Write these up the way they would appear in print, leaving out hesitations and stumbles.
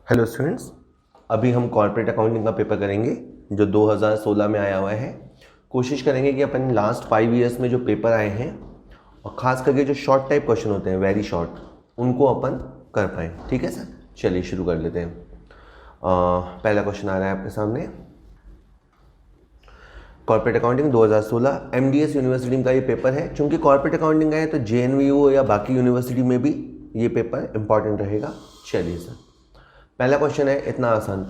Hello students, अभी हम corporate accounting का पेपर करेंगे जो 2016 में आया हुआ है। कोशिश करेंगे कि अपन लास्ट 5 ईयर्स में जो पेपर आए हैं और ख़ास करके जो शॉर्ट टाइप क्वेश्चन होते हैं, वेरी शॉर्ट, उनको अपन कर पाएँ। ठीक है सर, चलिए शुरू कर लेते हैं। पहला क्वेश्चन आ रहा है आपके सामने। कॉर्पोरेट अकाउंटिंग 2016 एमडीएस यूनिवर्सिटी का ये पेपर है। चूँकि कॉर्पोरेट अकाउंटिंग है तो जेएनवीयू या बाकी यूनिवर्सिटी में भी ये पेपर इंपॉर्टेंट रहेगा। चलिए सर, पहला क्वेश्चन है इतना आसान।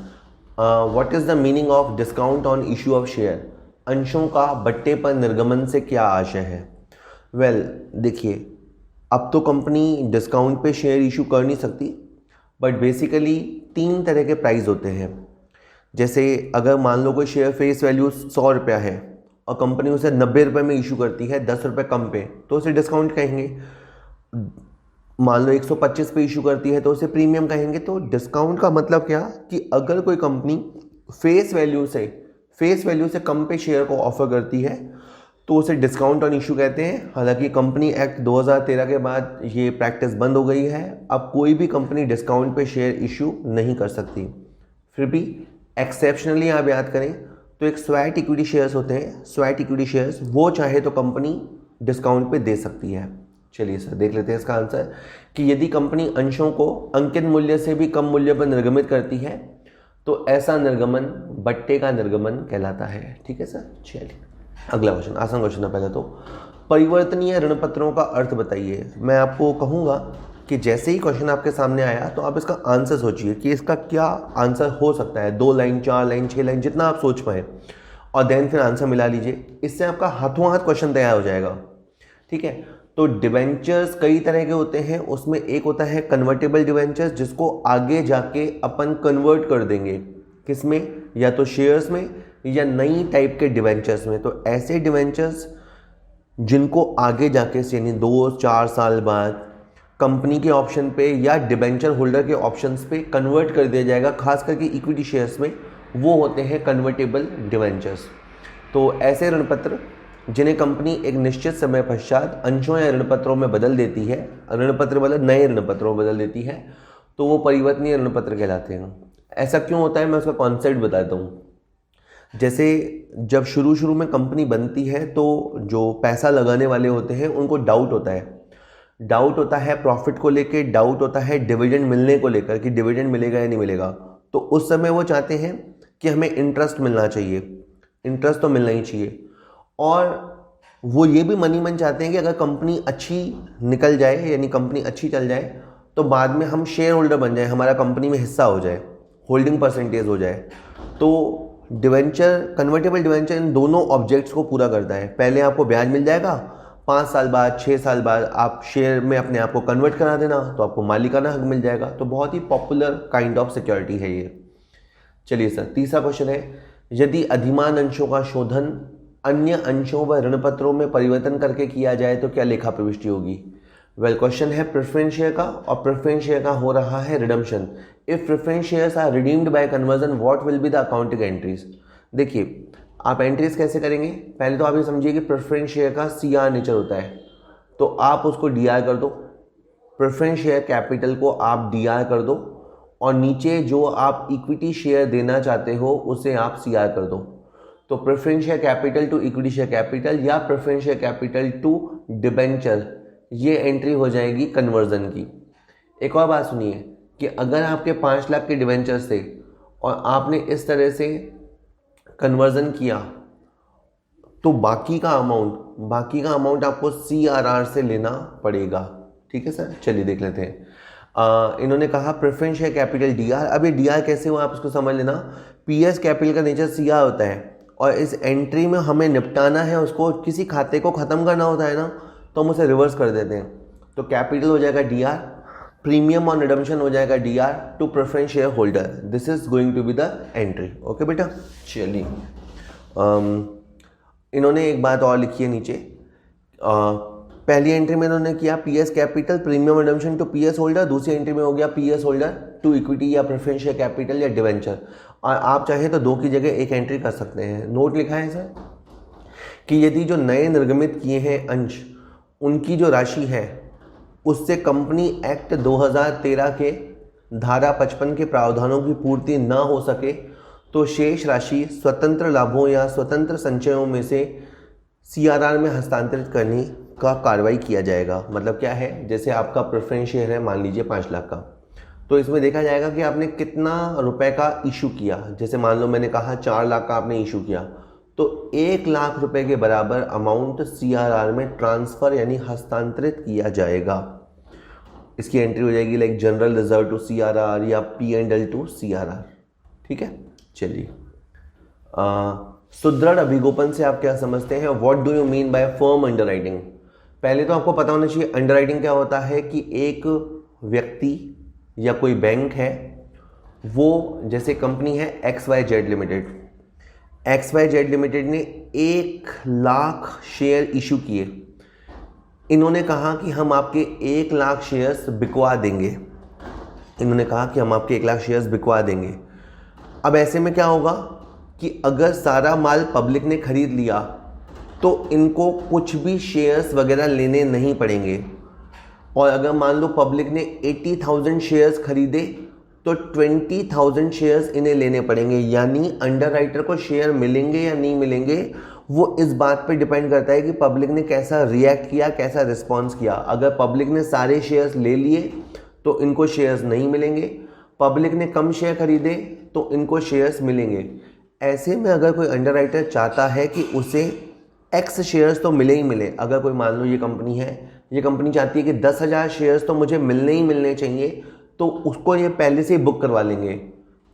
What is the meaning of discount on issue of share? अंशों का बट्टे पर निर्गमन से क्या आशय है? वेल, देखिए, अब तो कंपनी डिस्काउंट पे शेयर इशू कर नहीं सकती, बट बेसिकली 3 तरह के प्राइस होते हैं। जैसे अगर मान लो कोई शेयर फेस वैल्यू 100 रुपया है और कंपनी उसे 90 रुपये में इशू करती है 10 रुपये कम पे, तो उसे डिस्काउंट कहेंगे। मान लो 125 पे इशू करती है तो उसे प्रीमियम कहेंगे। तो डिस्काउंट का मतलब क्या कि अगर कोई कंपनी फेस वैल्यू से कम पे शेयर को ऑफर करती है तो उसे डिस्काउंट ऑन इशू कहते हैं। हालांकि कंपनी एक्ट 2013 के बाद ये प्रैक्टिस बंद हो गई है। अब कोई भी कंपनी डिस्काउंट पे शेयर इशू नहीं कर सकती। फिर भी एक्सेप्शनली आप याद करें तो एक स्वैट इक्विटी शेयर्स होते हैं। स्वैट इक्विटी शेयर्स वो चाहे तो कंपनी डिस्काउंट पे दे सकती है। चलिए सर, देख लेते हैं इसका आंसर कि यदि कंपनी अंशों को अंकित मूल्य से भी कम मूल्य पर निर्गमित करती है तो ऐसा निर्गमन बट्टे का निर्गमन कहलाता है। ठीक है सर, चलिए अगला क्वेश्चन, आसान क्वेश्चन है। पहले तो परिवर्तनीय ऋण पत्रों का अर्थ बताइए। मैं आपको कहूँगा कि जैसे ही क्वेश्चन आपके सामने आया तो आप इसका आंसर सोचिए कि इसका क्या आंसर हो सकता है। 2 लाइन, 4 लाइन, 6 लाइन, जितना आप सोच पाए, और देन फिर आंसर मिला लीजिए। इससे आपका हाथों हाथ क्वेश्चन तैयार हो जाएगा। ठीक है, तो डिवेंचर्स कई तरह के होते हैं। उसमें एक होता है कन्वर्टेबल डिवेंचर्स, जिसको आगे जाके अपन कन्वर्ट कर देंगे। किसमें? या तो शेयर्स में या नई टाइप के डिवेंचर्स में। तो ऐसे डिवेंचर्स जिनको आगे जाके यानी 2-4 साल बाद कंपनी के ऑप्शन पे या डिवेंचर होल्डर के ऑप्शंस पे कन्वर्ट कर दिया जाएगा, खास करके इक्विटी शेयर्स में, वो होते हैं कन्वर्टेबल डिवेंचर्स। तो ऐसे ऋण पत्र जिन्हें कंपनी एक निश्चित समय पश्चात अंशों या ऋण पत्रों में बदल देती है, ऋण पत्र मतलब नए ऋण पत्रों में बदल देती है, तो वो परिवर्तनीय ऋण पत्र कहलाते हैं। ऐसा क्यों होता है, मैं उसका कॉन्सेप्ट बताता हूँ। जैसे जब शुरू में कंपनी बनती है तो जो पैसा लगाने वाले होते हैं उनको डाउट होता है प्रॉफिट को लेके, डाउट होता है डिविडेंड मिलने को लेकर कि डिविडेंड मिलेगा या नहीं मिलेगा। तो उस समय वो चाहते हैं कि हमें इंटरेस्ट मिलना चाहिए, इंटरेस्ट तो मिलना ही चाहिए। और वो ये भी मन ही मन चाहते हैं कि अगर कंपनी अच्छी निकल जाए, यानी कंपनी अच्छी चल जाए, तो बाद में हम शेयर होल्डर बन जाए, हमारा कंपनी में हिस्सा हो जाए, होल्डिंग परसेंटेज हो जाए। तो डिवेंचर, कन्वर्टेबल डिवेंचर इन दोनों ऑब्जेक्ट्स को पूरा करता है। पहले आपको ब्याज मिल जाएगा, 5 साल बाद, 6 साल बाद आप शेयर में अपने आप को कन्वर्ट करा देना तो आपको मालिकाना हक मिल जाएगा। तो बहुत ही पॉपुलर काइंड ऑफ सिक्योरिटी है ये। चलिए सर, तीसरा क्वेश्चन है, यदि अधिमान अंशों का शोधन अन्य अंशों व ऋण पत्रों में परिवर्तन करके किया जाए तो क्या लेखा प्रविष्टि होगी? वेल, क्वेश्चन है प्रेफरेंस शेयर का, और प्रेफरेंस शेयर का हो रहा है redemption. If preference shares are redeemed by conversion, what will be the accounting entries? देखिए, आप एंट्रीज कैसे करेंगे? पहले तो आप ये समझिए कि प्रेफरेंस शेयर का सीआर नेचर होता है, तो आप उसको डीआर कर दो। प्रेफरेंस शेयर कैपिटल को आप डीआर कर दो, और नीचे जो आप इक्विटी शेयर देना चाहते हो उसे आप सीआर कर दो। तो preference share capital to equity share capital या preference share capital to debenture, ये एंट्री हो जाएगी कन्वर्जन की। एक और बात सुनिए कि अगर आपके 5 लाख के डिबेंचर्स थे और आपने इस तरह से कन्वर्जन किया तो बाकी का अमाउंट आपको सीआरआर से लेना पड़ेगा। ठीक है सर, चलिए देख लेते हैं। इन्होंने कहा प्रेफरेंस शेयर कैपिटल डीआर। अब ये डीआर कैसे हुआ आप इसको समझ लेना। पीएस कैपिटल का नेचर सीआर होता है और इस एंट्री में हमें निपटाना है, उसको किसी खाते को ख़त्म करना होता है ना, तो हम उसे रिवर्स कर देते हैं। तो कैपिटल हो जाएगा डीआर, प्रीमियम और रिडम्पशन हो जाएगा DR to preference share holder. This is going to be the entry. Okay बेटा, चलिए इन्होंने एक बात और लिखी है नीचे। पहली एंट्री में इन्होंने किया PS capital premium redemption to PS holder, दूसरी एंट्री में हो गया पीएस होल्डर टू इक्विटी या प्रेफरेंस शेयर कैपिटल या डिवेंचर। और आप चाहे तो 2 की जगह 1 एंट्री कर सकते हैं। नोट लिखा है सर कि यदि जो नए निर्गमित किए हैं अंश, उनकी जो राशि है उससे कंपनी एक्ट 2013 के धारा 55 के प्रावधानों की पूर्ति न हो सके तो शेष राशि स्वतंत्र लाभों या स्वतंत्र संचयों में से CRR में हस्तांतरित करने का कार्रवाई किया जाएगा। मतलब क्या है, जैसे आपका प्रेफरेंस शेयर है मान लीजिए 5 लाख का, तो इसमें देखा जाएगा कि आपने कितना रुपए का इशू किया। जैसे मान लो मैंने कहा 4 लाख का आपने इशू किया, तो 1 लाख रुपए के बराबर अमाउंट CRR में ट्रांसफ़र यानी हस्तांतरित किया जाएगा। इसकी एंट्री हो जाएगी like general reserve to CRR या P&L टू CRR। ठीक है, चलिए सुदृढ़ अभिगोपन से आप क्या समझते हैं? What do you mean by firm underwriting? पहले तो आपको पता होना चाहिए अंडरराइटिंग क्या होता है कि एक व्यक्ति या कोई बैंक है, वो जैसे कंपनी है XYZ लिमिटेड, XYZ लिमिटेड ने 1 लाख शेयर इशू किए। इन्होंने कहा कि हम आपके 1 लाख शेयर्स बिकवा देंगे। इन्होंने कहा कि हम आपके 1 लाख शेयर्स बिकवा देंगे। अब ऐसे में क्या होगा कि अगर सारा माल पब्लिक ने खरीद लिया तो इनको कुछ भी शेयर्स वगैरह लेने नहीं पड़ेंगे। और अगर मान लो पब्लिक ने 80,000 शेयर्स खरीदे तो 20,000 शेयर्स इन्हें लेने पड़ेंगे। यानी अंडरराइटर को शेयर मिलेंगे या नहीं मिलेंगे वो इस बात पे डिपेंड करता है कि पब्लिक ने कैसा रिएक्ट किया, कैसा रिस्पॉन्स किया। अगर पब्लिक ने सारे शेयर्स ले लिए तो इनको शेयर्स नहीं मिलेंगे, पब्लिक ने कम शेयर खरीदे तो इनको शेयर्स मिलेंगे। ऐसे में अगर कोई अंडरराइटर चाहता है कि उसे X शेयर्स तो मिले ही मिले, अगर कोई मान लो ये कंपनी है, ये कंपनी चाहती है कि 10,000 शेयर्स तो मुझे मिलने ही मिलने चाहिए, तो उसको ये पहले से बुक करवा लेंगे,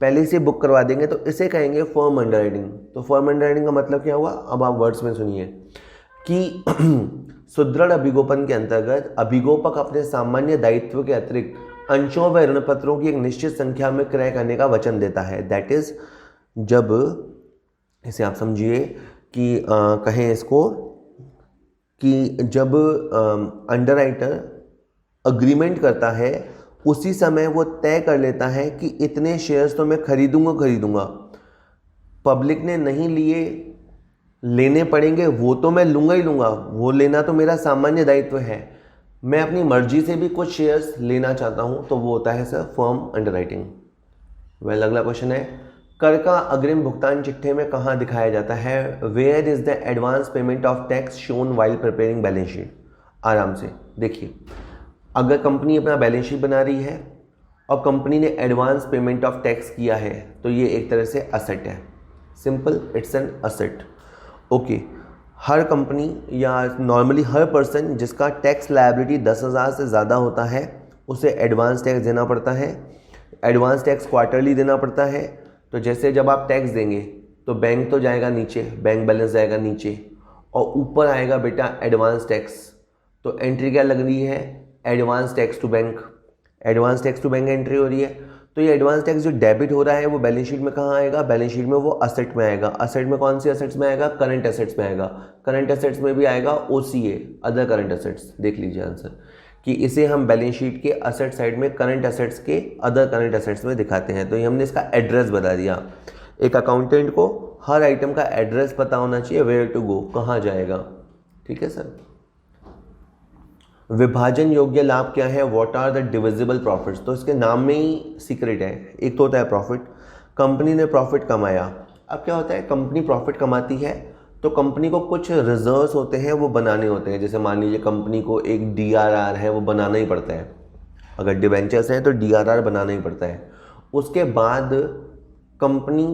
पहले से बुक करवा देंगे, तो इसे कहेंगे फर्म अंडरराइटिंग। तो फर्म अंडरराइटिंग का मतलब क्या हुआ, अब आप वर्ड्स में सुनिए कि सुदृढ़ अभिगोपन के अंतर्गत अभिगोपक अपने सामान्य दायित्व के अतिरिक्त अंशों व ऋण पत्रों की एक निश्चित संख्या में क्रय करने का वचन देता है। दैट इज, जब इसे आप समझिए कि कहें इसको कि जब अंडरराइटर अग्रीमेंट करता है उसी समय वो तय कर लेता है कि इतने शेयर्स तो मैं खरीदूंगा। पब्लिक ने नहीं लिए, लेने पड़ेंगे, वो तो मैं लूँगा ही लूँगा, वो लेना तो मेरा सामान्य दायित्व है। मैं अपनी मर्जी से भी कुछ शेयर्स लेना चाहता हूँ, तो वो होता है सर फर्म अंडरराइटिंग। वेल, अगला क्वेश्चन है, कर का अग्रिम भुगतान चिट्ठे में कहाँ दिखाया जाता है? Where is the advance payment of tax shown while preparing balance sheet? आराम से देखिए, अगर कंपनी अपना बैलेंस शीट बना रही है और कंपनी ने एडवांस पेमेंट ऑफ टैक्स किया है तो ये एक तरह से असेट है। Simple, it's an asset. Okay, her company या नॉर्मली हर पर्सन जिसका टैक्स लायबिलिटी 10,000 से ज़्यादा होता है उसे एडवांस टैक्स देना पड़ता है। एडवांस टैक्स क्वार्टरली देना पड़ता है। तो जैसे जब आप टैक्स देंगे तो बैंक तो जाएगा नीचे, बैंक बैलेंस जाएगा नीचे, और ऊपर आएगा बेटा एडवांस टैक्स। तो एंट्री क्या लग रही है? Advance tax to bank. Advance tax to bank entry हो रही है। तो ये एडवांस टैक्स जो डेबिट हो रहा है वो बैलेंस शीट में कहाँ आएगा? बैलेंस शीट में वो असेट में आएगा। असेट में कौन सी असेट्स में आएगा? करंट असेट्स में आएगा। करंट असेट्स में भी आएगा OCA, अदर करंट असेट्स। देख लीजिए आंसर कि इसे हम बैलेंस शीट के असेट साइड में करंट असेट्स के अदर करंट असेट्स में दिखाते हैं। तो ये हमने इसका एड्रेस बता दिया। एक अकाउंटेंट को हर आइटम का एड्रेस पता होना चाहिए, वेयर टू गो, कहाँ जाएगा। ठीक है सर। विभाजन योग्य लाभ क्या है? What are the divisible profits? तो इसके नाम में ही सीक्रेट है। एक तो होता है प्रॉफिट, कंपनी ने प्रॉफिट कमाया। अब क्या होता है, कंपनी प्रॉफिट कमाती है तो कंपनी को कुछ रिजर्व्स होते हैं वो बनाने होते हैं। जैसे मान लीजिए कंपनी को एक DRR है वो बनाना ही पड़ता है। अगर डिबेंचर्स हैं तो DRR बनाना ही पड़ता है। उसके बाद कंपनी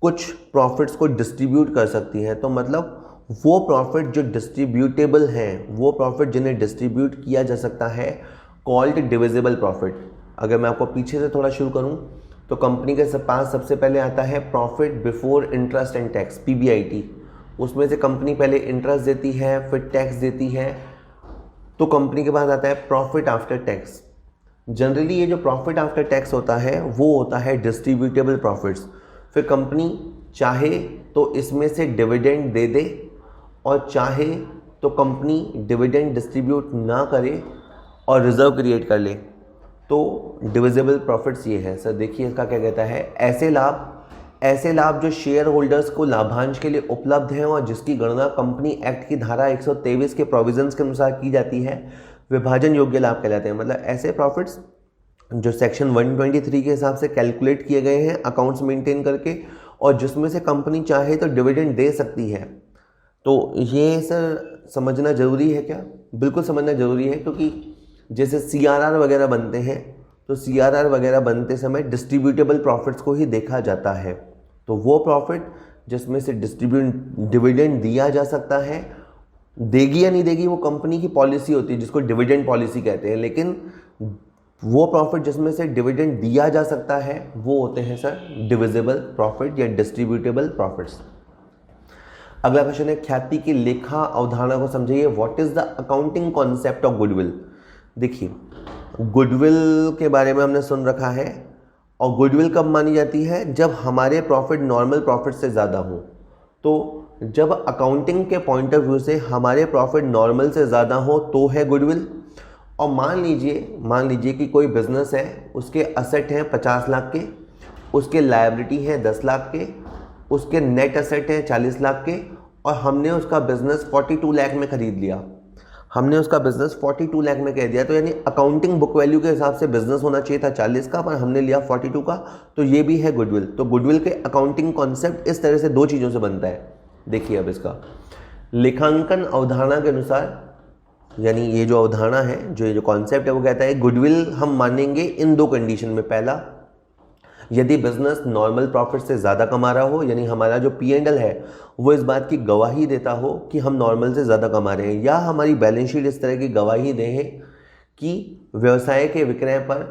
कुछ प्रॉफिट्स को डिस्ट्रीब्यूट कर सकती है। तो मतलब वो प्रॉफिट जो डिस्ट्रीब्यूटेबल हैं, वो प्रॉफिट जिन्हें डिस्ट्रीब्यूट किया जा सकता है, कॉल्ड डिविजिबल प्रॉफिट। अगर मैं आपको पीछे से थोड़ा शुरू करूं तो कंपनी के पास सबसे पहले आता है profit before interest and tax, PBIT। उसमें से कंपनी पहले इंटरेस्ट देती है, फिर टैक्स देती है। तो कंपनी के पास आता है प्रॉफिट आफ्टर टैक्स। जनरली ये जो प्रॉफिट आफ्टर टैक्स होता है वो होता है डिस्ट्रीब्यूटेबल प्रॉफिट्स। फिर कंपनी चाहे तो इसमें से डिविडेंड दे दे और चाहे तो कंपनी डिविडेंड डिस्ट्रीब्यूट ना करे और रिजर्व क्रिएट कर ले। तो डिविजिबल प्रॉफिट्स ये है सर। देखिए इसका क्या कहता है, ऐसे लाभ जो शेयर होल्डर्स को लाभांश के लिए उपलब्ध हैं और जिसकी गणना कंपनी एक्ट की धारा 123 के प्रोविजंस के अनुसार की जाती है, विभाजन योग्य लाभ कहलाते हैं। मतलब ऐसे प्रॉफिट्स जो सेक्शन 123 के हिसाब से कैलकुलेट किए गए हैं अकाउंट्स मेंटेन करके, और जिसमें से कंपनी चाहे तो डिविडेंड दे सकती है। तो ये सर समझना ज़रूरी है क्या? बिल्कुल समझना ज़रूरी है, क्योंकि जैसे CRR वगैरह बनते हैं तो CRR वगैरह बनते समय डिस्ट्रीब्यूटेबल प्रॉफिट्स को ही देखा जाता है। तो वो प्रॉफिट जिसमें से डिविडेंड दिया जा सकता है, देगी या नहीं देगी वो कंपनी की पॉलिसी होती है, जिसको डिविडेंड पॉलिसी कहते हैं, लेकिन वो प्रॉफिट जिसमें से डिविडेंड दिया जा सकता है वो होते हैं सर डिविजिबल प्रॉफिट या डिस्ट्रीब्यूटेबल प्रॉफिट्स। अगला क्वेश्चन है, ख्याति की लेखा अवधारणा को समझिए। What is the accounting concept of goodwill? देखिए, गुडविल के बारे में हमने सुन रखा है, और गुडविल कब मानी जाती है? जब हमारे प्रॉफिट नॉर्मल प्रॉफिट से ज़्यादा हो। तो जब अकाउंटिंग के पॉइंट ऑफ व्यू से हमारे प्रॉफिट नॉर्मल से ज़्यादा हो तो है गुडविल। और मान लीजिए कि कोई बिजनेस है, उसके असेट हैं 50 लाख के, उसके लायबिलिटी हैं 10 लाख के, उसके नेट असेट हैं 40 लाख के, और हमने उसका बिजनेस 42 लाख में खरीद लिया। हमने उसका बिजनेस 42 लाख में कह दिया, तो यानी अकाउंटिंग बुक वैल्यू के हिसाब से बिजनेस होना चाहिए था 40 का, पर हमने लिया 42 का, तो ये भी है गुडविल। तो गुडविल के अकाउंटिंग कॉन्सेप्ट इस तरह से दो चीज़ों से बनता है। देखिए अब इसका लेखांकन अवधारणा के अनुसार, यानी ये जो अवधारणा है, जो ये जो कॉन्सेप्ट है, वो कहता है गुडविल हम मानेंगे इन दो कंडीशन में। पहला, यदि बिजनेस नॉर्मल प्रॉफिट से ज़्यादा कमा रहा हो, यानी हमारा जो P&L है वो इस बात की गवाही देता हो कि हम नॉर्मल से ज़्यादा कमा रहे हैं, या हमारी बैलेंस शीट इस तरह की गवाही दे कि व्यवसाय के विक्रय पर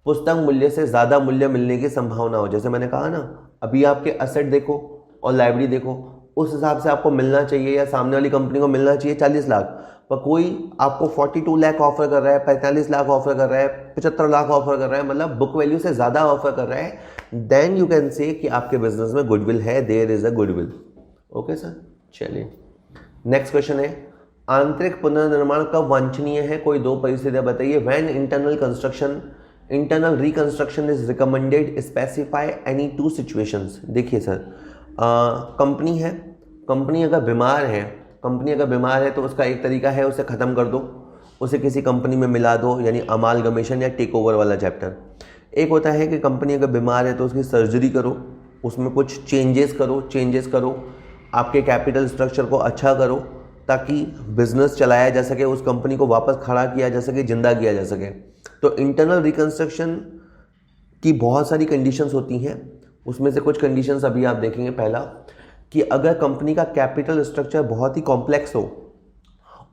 पुस्तक मूल्य से ज़्यादा मूल्य मिलने की संभावना हो। जैसे मैंने कहा ना, अभी आपके असेट देखो और लाइब्रेरी देखो, उस हिसाब से आपको मिलना चाहिए या सामने वाली कंपनी को मिलना चाहिए 40 लाख, पर कोई आपको 42 लाख ऑफर कर रहा है, 45 लाख ऑफर कर रहा है, 75 लाख ऑफर कर रहा है, मतलब बुक वैल्यू से ज़्यादा ऑफर कर रहा है, देन यू कैन से कि आपके बिजनेस में गुडविल है, there is a goodwill. Okay sir, चलिए नेक्स्ट क्वेश्चन है, आंतरिक पुनर्निर्माण कब वांछनीय है? कोई दो परिस्थितियाँ बताइए। When internal reconstruction is recommended, specify any 2 situations. देखिए सर, कंपनी है, कंपनी अगर बीमार है तो उसका एक तरीका है उसे ख़त्म कर दो, उसे किसी कंपनी में मिला दो, यानी अमालगमेशन या टेक ओवर वाला चैप्टर। एक होता है कि कंपनी अगर बीमार है तो उसकी सर्जरी करो, उसमें कुछ चेंजेस करो, आपके कैपिटल स्ट्रक्चर को अच्छा करो ताकि बिजनेस चलाया जा सके, उस कंपनी को वापस खड़ा किया जा सके, जिंदा किया जा सके। तो इंटरनल रिकंस्ट्रक्शन की बहुत सारी कंडीशंस होती हैं, उसमें से कुछ कंडीशंस अभी आप देखेंगे। पहला, कि अगर कंपनी का कैपिटल स्ट्रक्चर बहुत ही कॉम्प्लेक्स हो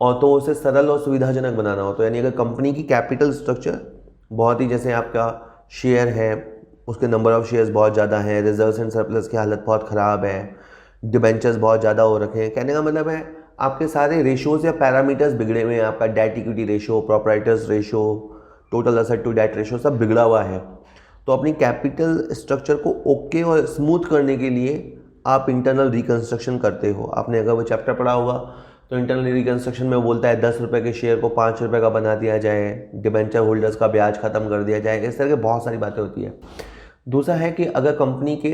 और तो उसे सरल और सुविधाजनक बनाना हो, तो यानी अगर कंपनी की कैपिटल स्ट्रक्चर बहुत ही, जैसे आपका शेयर है, उसके नंबर ऑफ शेयर्स बहुत ज़्यादा है, रिजर्व्स एंड सरप्लस की हालत बहुत ख़राब है, डिबेंचर्स बहुत ज़्यादा हो रखे हैं, कहने का मतलब है आपके सारे रेशोज़ या पैरामीटर्स बिगड़े हुए हैं। आपका debt equity ratio, proprietors ratio, total asset to debt ratio सब बिगड़ा हुआ है। तो अपनी कैपिटल स्ट्रक्चर को ओके और स्मूथ करने के लिए आप इंटरनल रिकंस्ट्रक्शन करते हो। आपने अगर वो चैप्टर पढ़ा होगा तो इंटरनल रिकंस्ट्रक्शन में बोलता है 10 रुपये के शेयर को 5 रुपये का बना दिया जाए, डिबेंचर होल्डर्स का ब्याज खत्म कर दिया जाए, इस तरह की बहुत सारी बातें होती है। दूसरा है कि अगर कंपनी के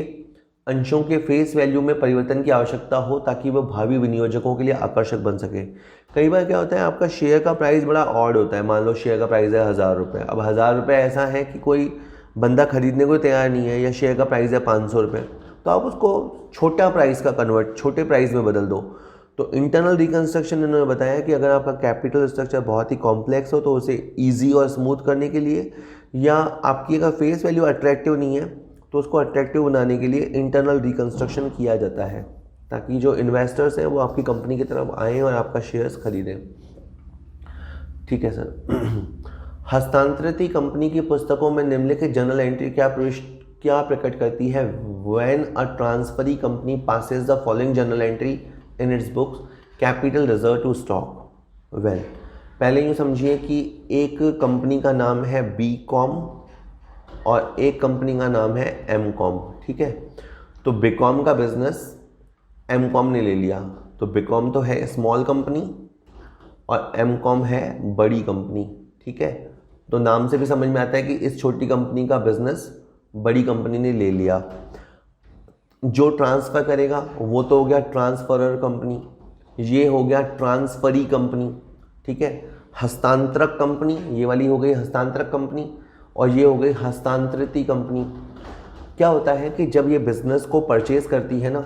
अंशों के फेस वैल्यू में परिवर्तन की आवश्यकता हो ताकि वह भावी विनियोजकों के लिए आकर्षक बन सके। कई बार क्या होता है, आपका शेयर का प्राइस बड़ा ऑड होता है। मान लो शेयर का प्राइस है 1000 रुपये, अब 1000 रुपये ऐसा है कि कोई बंदा खरीदने को तैयार नहीं है, या शेयर का प्राइस है 500 रुपये, तो आप उसको छोटे प्राइस में बदल दो। तो इंटरनल रिकंस्ट्रक्शन इन्होंने बताया कि अगर आपका कैपिटल स्ट्रक्चर बहुत ही कॉम्प्लेक्स हो तो उसे ईजी और स्मूथ करने के लिए, या आपकी अगर फेस वैल्यू अट्रैक्टिव नहीं है तो उसको अट्रैक्टिव बनाने के लिए इंटरनल रिकंस्ट्रक्शन किया जाता है, ताकि जो इन्वेस्टर्स हैं वो आपकी कंपनी की तरफ आएँ और आपका शेयर्स खरीदें। ठीक है सर। हस्तांतरित कंपनी की पुस्तकों में निम्नलिखित जर्नल एंट्री क्या प्रकट करती है? When a transferee company passes the following journal entry in its books, capital reserve to stock. Well, पहले यूँ समझिए कि एक कंपनी का नाम है BCom और एक कंपनी का नाम है MCom। ठीक है, तो BCom का बिजनेस MCom ने ले लिया, तो BCom तो है स्मॉल कंपनी और MCom है बड़ी कंपनी। ठीक है, तो नाम से भी समझ में आता है कि इस छोटी कंपनी का बिजनेस बड़ी कंपनी ने ले लिया। जो ट्रांसफ़र करेगा वो तो हो गया ट्रांसफरर कंपनी, ये हो गया ट्रांसफरी कंपनी। ठीक है, हस्तांतरक कंपनी ये वाली हो गई हस्तांतरक कंपनी, और ये हो गई हस्तांतरित कंपनी। क्या होता है कि जब ये बिज़नेस को परचेज़ करती है ना,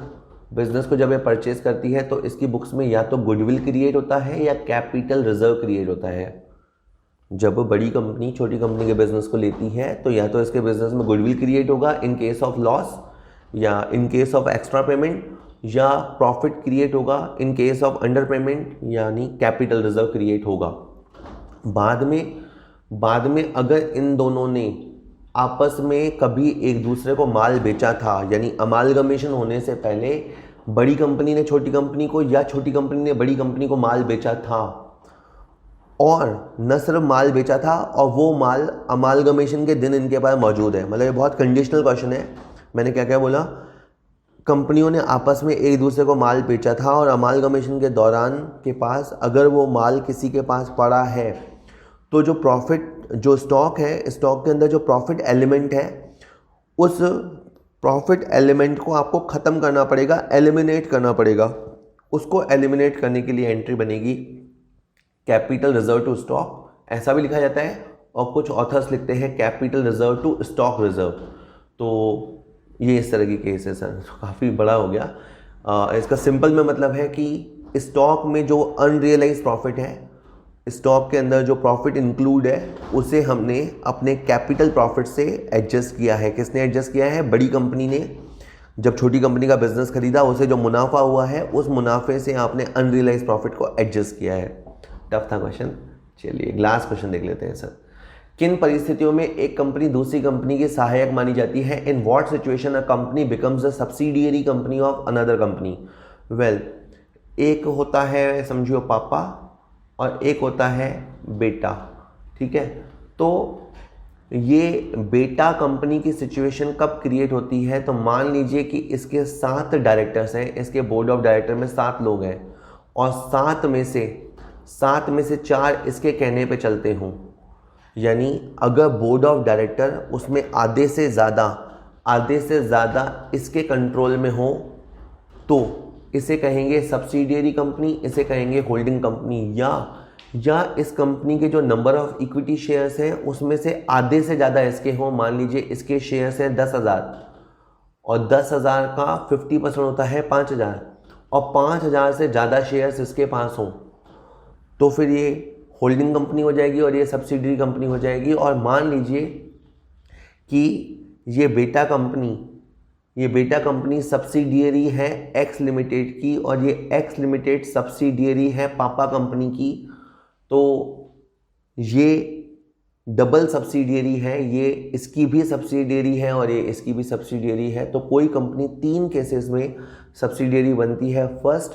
बिज़नेस को जब ये परचेज़ करती है तो इसकी बुक्स में या तो गुडविल क्रिएट होता है या कैपिटल रिजर्व क्रिएट होता है। जब बड़ी कंपनी छोटी कंपनी के बिज़नेस को लेती है तो या तो इसके बिज़नेस में गुडविल क्रिएट होगा इन केस ऑफ लॉस या in case of extra payment, या प्रॉफिट क्रिएट होगा in case of under payment, यानी कैपिटल रिजर्व क्रिएट होगा। बाद में अगर इन दोनों ने आपस में कभी एक दूसरे को माल बेचा था, यानी अमालगमेशन होने से पहले बड़ी कंपनी ने छोटी कंपनी को या छोटी कंपनी ने बड़ी कंपनी को माल बेचा था, और न सिर्फ माल बेचा था और वो माल अमालगमेशन के दिन इनके पास मौजूद है। मतलब ये बहुत कंडीशनल क्वेश्चन है। मैंने क्या क्या बोला, कंपनियों ने आपस में एक दूसरे को माल बेचा था और अमालगमेशन के दौरान के पास अगर वो माल किसी के पास पड़ा है तो जो प्रॉफिट, जो स्टॉक है, स्टॉक के अंदर जो प्रॉफिट एलिमेंट है, उस प्रॉफिट एलिमेंट को आपको ख़त्म करना पड़ेगा, एलिमिनेट करना पड़ेगा। उसको एलिमिनेट करने के लिए एंट्री बनेगी कैपिटल रिजर्व टू स्टॉक, ऐसा भी लिखा जाता है, और कुछ ऑथर्स लिखते हैं capital reserve to stock reserve. तो ये इस तरह की केस है सर, काफ़ी बड़ा हो गया। इसका सिंपल में मतलब है कि स्टॉक में जो अनरियलाइज प्रॉफिट है, स्टॉक के अंदर जो प्रॉफिट इंक्लूड है, उसे हमने अपने कैपिटल प्रॉफिट से एडजस्ट किया है। किसने एडजस्ट किया है? बड़ी कंपनी ने। जब छोटी कंपनी का बिजनेस खरीदा, उसे जो मुनाफा हुआ है उस मुनाफे से आपने अनरियलाइज प्रॉफिट को एडजस्ट किया है। टफ था क्वेश्चन। चलिए लास्ट क्वेश्चन देख लेते हैं सर। किन परिस्थितियों में एक कंपनी दूसरी कंपनी की सहायक मानी जाती है? In what situation a company becomes a subsidiary company of another company? Well, एक होता है समझियो पापा और एक होता है बेटा, ठीक है। तो ये बेटा कंपनी की सिचुएशन कब क्रिएट होती है? तो मान लीजिए कि इसके 7 डायरेक्टर्स हैं, इसके बोर्ड ऑफ डायरेक्टर में 7 लोग हैं और 7 में से 4 इसके कहने पे चलते हों। यानी अगर बोर्ड ऑफ डायरेक्टर उसमें आधे से ज़्यादा इसके कंट्रोल में हो तो इसे कहेंगे सब्सिडियरी कंपनी, इसे कहेंगे होल्डिंग कंपनी। या इस कंपनी के जो नंबर ऑफ इक्विटी शेयर्स हैं उसमें से आधे से ज़्यादा इसके हों। मान लीजिए इसके शेयर्स हैं 10,000 और 10,000 का 50% होता है 5,000 और 5,000 से ज़्यादा शेयर्स इसके पास हों, तो फिर ये होल्डिंग कंपनी हो जाएगी और ये सब्सिडियरी कंपनी हो जाएगी। और मान लीजिए कि ये बेटा कंपनी सब्सिडियरी है एक्स लिमिटेड की और ये एक्स लिमिटेड सब्सिडियरी है पापा कंपनी की, तो ये डबल सब्सिडियरी है, ये इसकी भी सब्सिडियरी है और ये इसकी भी सब्सिडियरी है। तो कोई कंपनी 3 केसेस में सब्सिडियरी बनती है। फर्स्ट,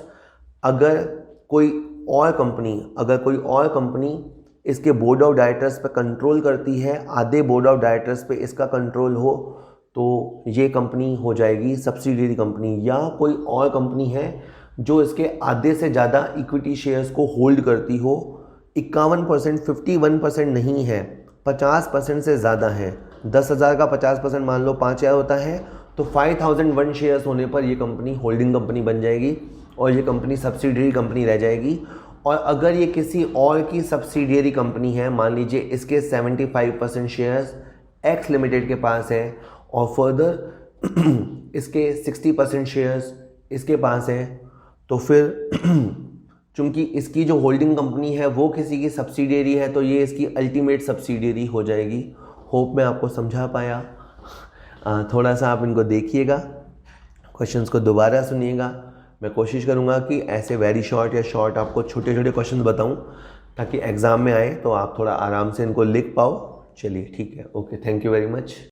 अगर कोई और कंपनी इसके बोर्ड ऑफ डायरेक्टर्स पे कंट्रोल करती है, आधे बोर्ड ऑफ डायरेक्टर्स पे इसका कंट्रोल हो, तो ये कंपनी हो जाएगी सब्सिडियरी कंपनी। या कोई और कंपनी है जो इसके आधे से ज़्यादा इक्विटी शेयर्स को होल्ड करती हो, 51%, 51% नहीं है, 50% से ज़्यादा है। 10,000 का 50% मान लो 5,000 होता है, तो 5,001 शेयर्स होने पर ये कंपनी होल्डिंग कंपनी बन जाएगी और ये कंपनी सब्सिडियरी कंपनी रह जाएगी। और अगर ये किसी और की सब्सिडियरी कंपनी है, मान लीजिए इसके 75% शेयर्स एक्स लिमिटेड के पास है और फर्दर इसके 60% शेयर्स इसके पास है, तो फिर चूंकि इसकी जो होल्डिंग कंपनी है वो किसी की सब्सिडियरी है, तो ये इसकी अल्टीमेट सब्सिडियरी हो जाएगी। होप मैं आपको समझा पाया। थोड़ा सा आप इनको देखिएगा, क्वेश्चंस को दोबारा सुनिएगा। मैं कोशिश करूँगा कि ऐसे वेरी शॉर्ट या शॉर्ट आपको छोटे छोटे क्वेश्चंस बताऊँ ताकि एग्ज़ाम में आए तो आप थोड़ा आराम से इनको लिख पाओ। चलिए ठीक है, okay, thank you very much.